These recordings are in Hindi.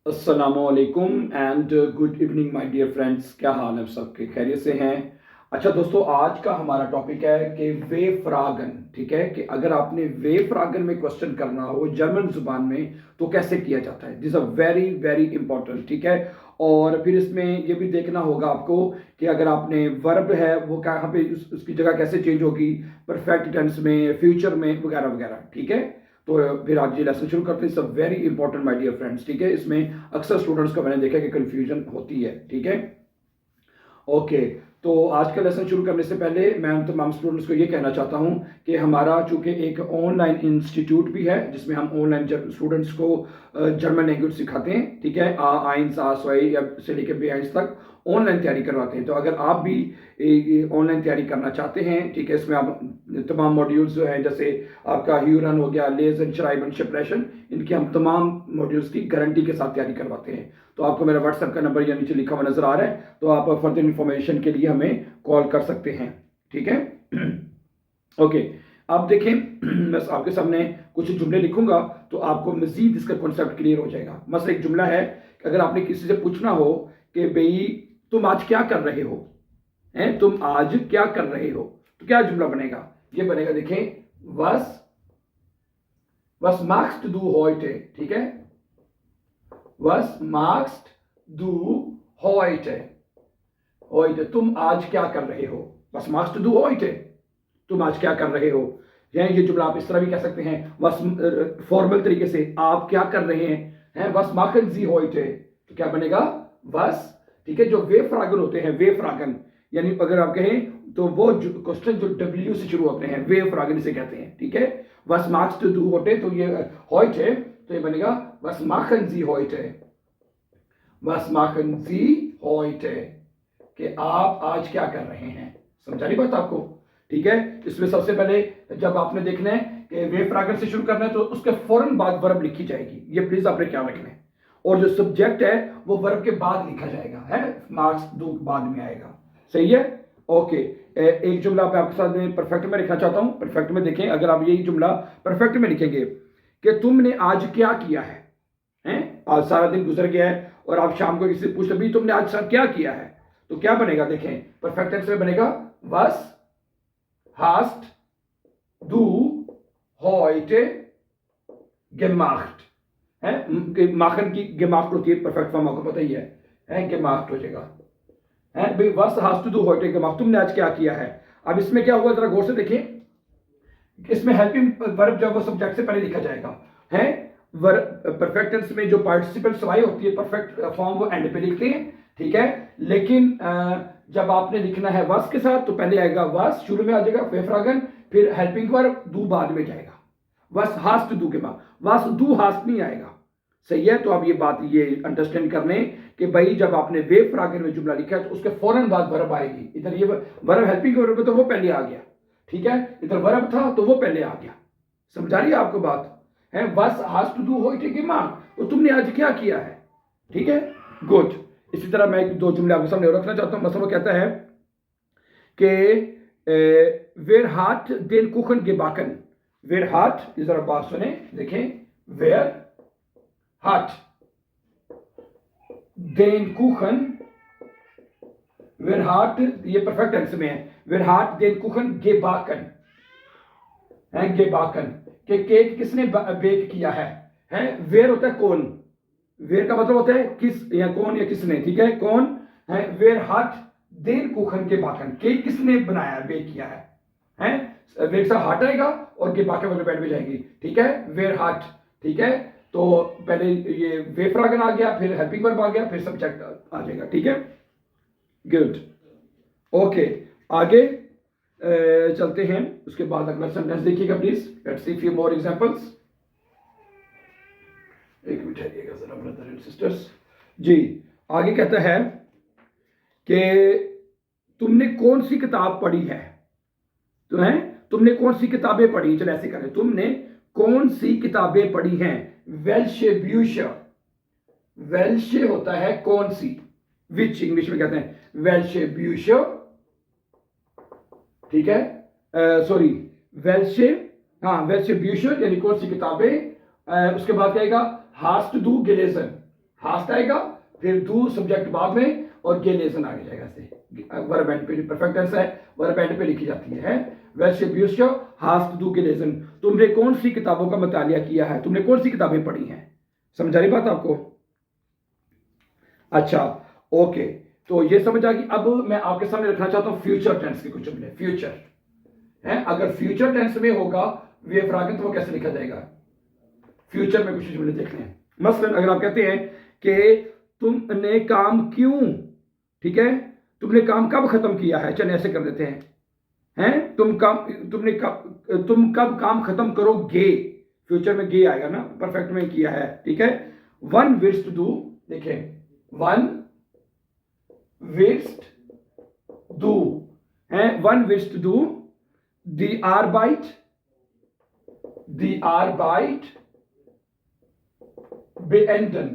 अस्सलामुअलैकुम and good evening my dear friends. क्या हाल है सबके? खैरियत से हैं? अच्छा दोस्तों, आज का हमारा टॉपिक है कि वे फ्रागन। ठीक है कि अगर आपने वे फ्रागन में क्वेश्चन करना हो जर्मन जुबान में तो कैसे किया जाता है। This are very very important. ठीक है, और फिर इसमें ये भी देखना होगा आपको कि अगर आपने वर्ब है वो कहाँ पे उसकी जगह कैसे चेंज होगी, परफेक्ट टेंस में, फ्यूचर में, वगैरह वगैरह। ठीक है, तो फिर आज ये लेसन शुरू करते हैं। सब very important my dear friends. ठीक है, इसमें अक्सर स्टूडेंट्स को मैंने देखा कि कंफ्यूजन होती है। ठीक है, ओके। तो आज का लेसन शुरू करने से पहले मैं उन तमाम स्टूडेंट्स को ये कहना चाहता हूँ कि हमारा चूंकि एक ऑनलाइन इंस्टीट्यूट भी है जिसमें हम ऑनलाइन स्टूडेंट्स को जर्मन लैंग्वेज सिखाते हैं। ठीक है, आ आइंस आ सोई या से लेकर बे आइंस तक ऑनलाइन तैयारी करवाते हैं। तो अगर आप भी ऑनलाइन तैयारी करना चाहते हैं, ठीक है, इसमें आप तमाम मॉड्यूल्स जो हैं जैसे आपका ह्यूरन हो गया, लेजन, श्राइबन, शिप्रेशन, इनकी हम तमाम मॉड्यूल्स की गारंटी के साथ तैयारी करवाते हैं। तो आपको मेरा व्हाट्सएप का नंबर यहाँ नीचे लिखा हुआ नजर आ रहा है, तो आप फर्दर इन्फॉर्मेशन के लिए हमें कॉल कर सकते हैं। ठीक है, ओके। अब देखें, मैं आपके सामने कुछ जुमले लिखूंगा तो आपको मजीद इसका कॉन्सेप्ट क्लियर हो जाएगा। मसला एक जुमला है कि अगर आपने किसी से पूछना हो कि भाई तुम आज क्या कर रहे हो, हैं तुम आज क्या कर रहे हो, तो क्या जुमला बनेगा? ये बनेगा, देखें, was machst du heute? ठीक है, was machst du heute? heute, तुम आज क्या कर रहे हो। was machst du heute? तुम आज क्या कर रहे हो। या ये जुमला आप इस तरह भी कह सकते हैं, was फॉर्मल तरीके से आप क्या कर रहे हैं, was machen Sie heute? तो क्या बनेगा? was। ठीक है, जो वे फ्रागन होते हैं, वे फ्रागन यानी अगर आप कहें तो वो क्वेश्चन जो डब्ल्यू से शुरू होते हैं वे फ्रागन इसे कहते हैं। ठीक है, was machst du heute, तो ये heute, तो ये बनेगा was machen Sie heute? was machen Sie heute? कि आप आज क्या कर रहे हैं। समझा रही बात आपको? ठीक है, इसमें सबसे पहले जब आपने देखना है कि वे फ्रागन से शुरू करना है तो उसके फौरन बाद वर्ब लिखी जाएगी। ये प्लीज आपने क्या रखना है। और जो सब्जेक्ट है वो वर्ब के बाद लिखा जाएगा, है मार्क्स दो बाद में आएगा। सही है, ओके। एक जुमला पे आपके साथ में परफेक्ट में लिखना चाहता हूं। परफेक्ट में देखें, अगर आप यही जुमला परफेक्ट में लिखेंगे कि तुमने आज क्या किया है, हैं आज सारा दिन गुजर गया है और आप शाम को किसी से पूछ भी तुमने आज सर क्या किया है, तो क्या बनेगा? देखें, परफेक्ट टेंस में बनेगा was hast du heute gemacht? है माखन की gemacht होती है परफेक्ट फॉर्म, आपको पता ही है gemacht हो जाएगा। है भाई, was hast du heute gemacht? तुमने आज क्या किया है। अब इसमें क्या हुआ, जरा गौर से देखें। इसमें हेल्पिंग वर्ब जब वो सब्जेक्ट से पहले लिखा जाएगा, है परफेक्ट टेंस में जो पार्टिसिपल सवाई होती है परफेक्ट फॉर्म वो एंड पे लिखते हैं। ठीक है, लेकिन जब आपने लिखना है was के साथ तो पहले आएगा was, शुरू में आ जाएगा वे फ्रागन, फिर हेल्पिंग वर्ब डू बाद में जाएगा। was hast du के बाद was du hast नहीं आएगा। सही है, तो आप ये बात ये अंडरस्टैंड कर लें कि भाई जब आपने वे फ्रागन में जुमला लिखा है तो उसके फौरन बाद वर्ब आएगी। इधर ये वर्ब हेल्पिंग वर्ब तो वो पहले आ गया, ठीक है, इधर वर्ब था तो वो पहले आ गया। समझा रही है आपको बात? है was hast du heute gemacht, तो तुमने आज क्या किया है। ठीक है, गुड। इसी तरह मैं एक दो जुमले आपके सामने रखना चाहता हूं। मतलब वो कहता है कि wer hat den Kuchen gebacken? wer hat, जरा बात सुने, देखें, wer hat den Kuchen, wer hat, ये परफेक्ट टेंस में है, wer hat den Kuchen gebacken, है gebacken, कि केक किसने बेक किया है वेर होता है कौन, वेर का मतलब होता है किस या कौन या किसने। ठीक है, कौन है, वेर हाथ देन कुखन के बाकन, केक किसने बनाया बेक किया है वेर से हाथ आएगा और के बाके वाले पैड में जाएगी। ठीक है, वेर हाथ। ठीक है, तो पहले ये वे फ्रागन आ गया, फिर हेल्पिंग वर्ब आ गया, फिर सब्जेक्ट आ जाएगा। ठीक है, गुड, ओके। आगे चलते हैं, उसके बाद अगला सेंटेंस देखिएगा please. Let's see few more examples. एक मिनट ठहरिएगा जरा ब्रदर एंड सिस्टर्स जी। आगे कहता है कि तुमने कौन सी किताब पढ़ी है, तो है तुमने कौन सी किताबें पढ़ी। चलो ऐसे करें, तुमने कौन सी किताबें पढ़ी हैं। वेल्शे ब्यूशर, वेल्शे होता है कौन सी, विच इंग्लिश में कहते हैं वेल्शे ब्यूशर। ठीक है, सॉरी वेल्शे, हाँ वेल्शे ब्यूशर यानी कौन सी किताबें। उसके बाद कहेगा हास्ट दू गेलेजन, हास्ट आएगा, फिर दू सब्जेक्ट बाद में, और गेलेजन आगे जाएगा। ऐसे वर्ब एंड पे परफेक्ट टेंस है, वर्ब एंड पे लिखी जाती है। वैसे ब्यूश हास्ट दू गेलेजन। तुमने कौन सी किताबों का मुतालिया किया है, तुमने कौन सी किताबें पढ़ी हैं? समझ आ रही बात आपको? अच्छा, ओके, तो ये समझ आ गई। अब मैं आपके सामने रखना चाहता हूं फ्यूचर टेंस के कुछ जुमले। फ्यूचर है, अगर फ्यूचर टेंस में होगा वे फ्रागन, तो वो कैसे लिखा जाएगा? फ्यूचर में कुछ जुमले देखने हैं। मसलन अगर आप कहते हैं कि तुमने काम क्यों, ठीक है, तुमने काम कब खत्म किया है, चलिए ऐसे कर देते हैं, तुम कब काम खत्म करोगे, फ्यूचर में गे आएगा ना, परफेक्ट में किया है, ठीक है। वन विल्स टू डू, देखें, वन विल्स डू है, वन विल्स टू डू दी आर्बाइट beenden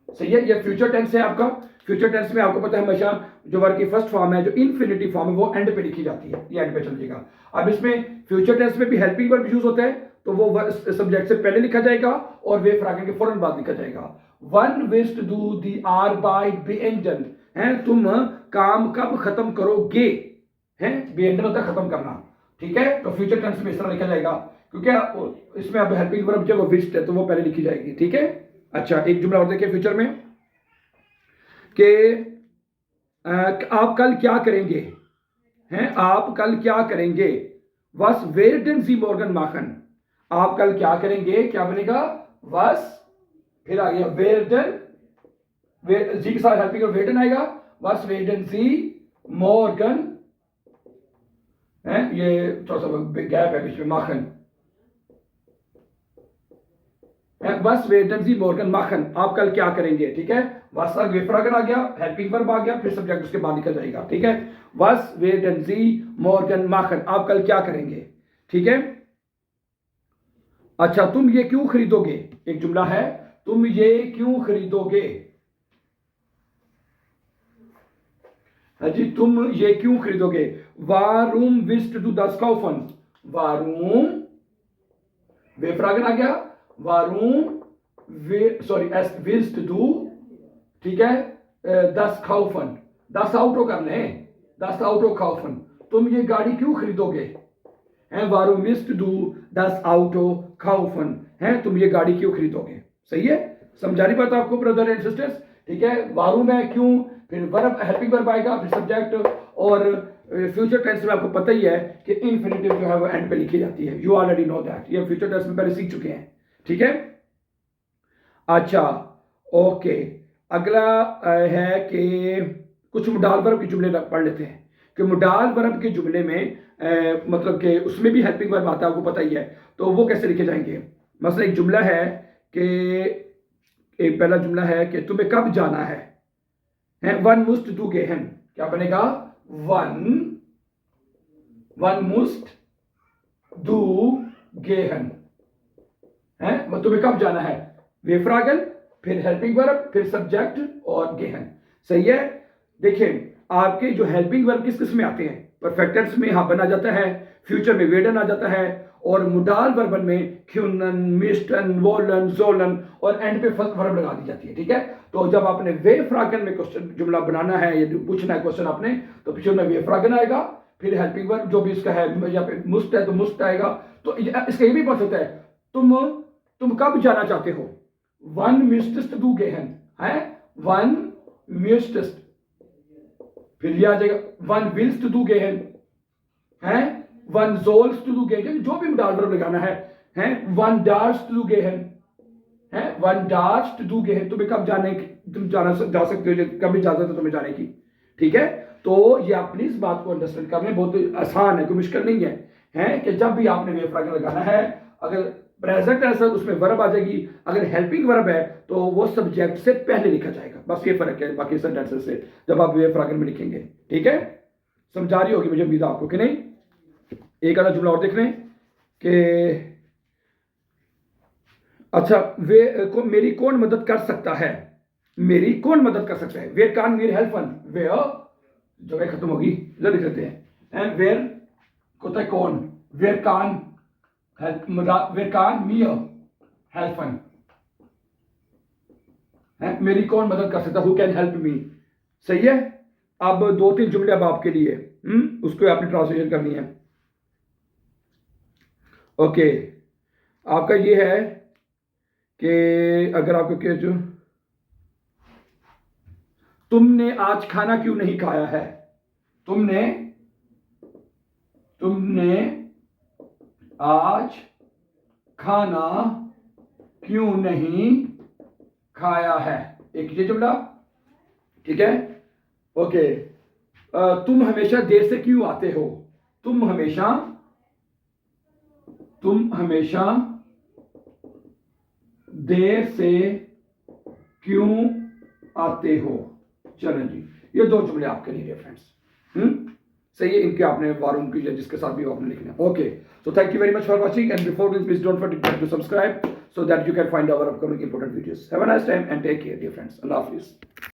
सही है। ये फ्यूचर टेंस है आपका। फ्यूचर टेंस में आपको पता है हमेशा जो वर्ब की फर्स्ट फॉर्म है, जो इन्फिनिटिव फॉर्म है, वो एंड पे लिखी जाती है, ये एंड पे चलिएगा। अब इसमें फ्यूचर टेंस में भी हेल्पिंग वर्ब यूज होता है, तो वो सब्जेक्ट से पहले लिखा जाएगा और वे फ्रागन के फौरन बाद लिखा जाएगा। वन विल्स टू डू दी आर्बाइट beenden है, तुम काम कब खत्म करोगे, है, beenden होता है खत्म करना, ठीक है। तो फ्यूचर टेंस में इस तरह लिखा जाएगा, क्योंकि इसमें अब हेल्पिंग वर्ब जो वो विल्स है, तो वो पहले लिखी जाएगी, ठीक है। अच्छा, एक जुमला और देखिए फ्यूचर में कि आप कल क्या करेंगे, हैं, आप कल क्या करेंगे, वस वेर्डन जी मॉर्गन माखन, आप कल क्या करेंगे, क्या बनेगा, वस, फिर आ गया वेर्डन, जी के साथ हेल्पिंग वर्ब वेर्डन आएगा, वस वेर्डन जी मॉर्गन, ये थोड़ा सा गैप है बीच में, माखन, बस वेटन जी मॉर्गन माखन, आप कल क्या करेंगे, ठीक है। वासा वेफ्रागन आ गया, हेल्पिंग वर्ब आ गया, फिर सब्जेक्ट उसके बाद लिखा जाएगा, ठीक है। वस वेटन जी मॉर्गन माखन, आप कल क्या करेंगे, ठीक है। अच्छा, तुम ये क्यों खरीदोगे, एक जुमला है, तुम ये क्यों खरीदोगे, जी, तुम ये क्यों खरीदोगे, वारूम विस्ट टू दस काउफन, वारूम वेफ्रागन आ गया, वारूम एस विल्स टू डू, ठीक है, दस खाउफन, दस आउटो कर लें, दस आउटो खाउफन, तुम ये गाड़ी क्यों खरीदोगे, है, वारूम विल्स टू डू दस आउटो खाउफन, है, तुम ये गाड़ी क्यों खरीदोगे, सही है। समझा रही बात आपको ब्रदर एंड सिस्टर्स, ठीक है। वारूम है क्यों, फिर वर्ब हेल्पिंग वर्ब आएगा, फिर सब्जेक्ट, और फ्यूचर टेंस में आपको पता ही है कि इन्फिनिटिव जो है वो एंड पे लिखी जाती है, यू ऑलरेडी नो दैट, ये फ्यूचर टेंस में पहले सीख चुके हैं, ठीक है। अच्छा, ओके, अगला है कि कुछ मुडाल वर्ब के जुमले पढ़ लेते हैं, कि मुडाल वर्ब के जुमले में मतलब कि उसमें भी हेल्पिंग वर्ब आता है, आपको पता ही है, तो वो कैसे लिखे जाएंगे। मतलब एक जुमला है कि, एक पहला जुमला है कि तुम्हें कब जाना है, वन मुस्ट डू गेहन, क्या बनेगा, वन मुस्ट डू गेहन, है, तुम्हें कब जाना है, वेफ्रागन, फिर हेल्पिंग वर्ब, फिर सब्जेक्ट और गेहन, सही है। देखिए, आपके जो हेल्पिंग वर्ब किस किस में आते हैं, परफेक्ट टेंस में हाँ बना जाता है, फ्यूचर में वेडन आ जाता है, और मुडाल वर्बन में क्यूनन, मिस्टन, वोलन, जोलन, और एंड पे फर्स्ट वर्ब लगा दी जाती है, ठीक है। तो जब आपने वेफ्रागन में क्वेश्चन जुमला बनाना है या पूछना है क्वेश्चन आपने, तो पीछे में वेफ्रागन आएगा, फिर हेल्पिंग वर्ब जो भी इसका है, या पे मुस्ट है तो मुस्ट आएगा। तो इसका ये भी पढ़ सकता है, तुम कब जाना चाहते हो, वन मिस्टस्ट डू गेहन, है, वन मिस्टस्ट, फिर ये आ जाएगा वन विल्स टू डू गेहन, है, वन जोल्स टू डू गेहन, जो भी मुडाल वर्ब लगाना है, वन डार्स टू डू गेहन, है, वन डार्स टू डू गेहन, तुम्हें कब जाने की, तुम जा सकते हो, कब इजाजत है तुम्हें जाने की, ठीक है। तो ये आप प्लीज बात को अंडरस्टैंड कर लें, बहुत आसान है, कोई मुश्किल नहीं है कि जब भी आपने वेफ्रागन लगाना है, अगर प्रेजेंट है सर उसमें वर्ब आ जाएगी, अगर हेल्पिंग वर्ब है तो वो सब्जेक्ट से पहले लिखा जाएगा, बस ये फर्क है बाकी सेंटेंसेस से जब आप वेफ्रागन में लिखेंगे, ठीक है। समझा रही होगी मुझे उम्मीद आपको कि नहीं। एक आधा जुमला और देख लें कि, अच्छा, मेरी कौन मदद कर सकता है, मेरी कौन मदद कर सकता है, वेयर कान मीर हेल्पन, वेयर जगह खत्म होगी, इधर लिख देते हैं, वेयर होता है कौन, वेयर कान मीर हेल्पन, है, मेरी कौन मदद कर सकता, हु कैन हेल्प मी। सही है। अब 2-3 जुमले अब आपके लिए, उसको आपने ट्रांसलेशन करनी है। ओके, आपका ये है कि अगर आपको कह जो तुमने आज खाना क्यों नहीं खाया है, तुमने आज खाना क्यों नहीं खाया है, एक ये जुमला। ठीक है। ओके, तुम हमेशा देर से क्यों आते हो, तुम हमेशा देर से क्यों आते हो। चलें जी, ये 2 जुमले आपके लिए फ्रेंड्स। सही है, इनके आपने वारुण की जिसके साथ भी आपने लिखना है। Okay, so thank you very much for watching and before this please don't forget to subscribe so that you can find our upcoming important videos. Have a nice time and take care, dear friends. Allah Hafiz.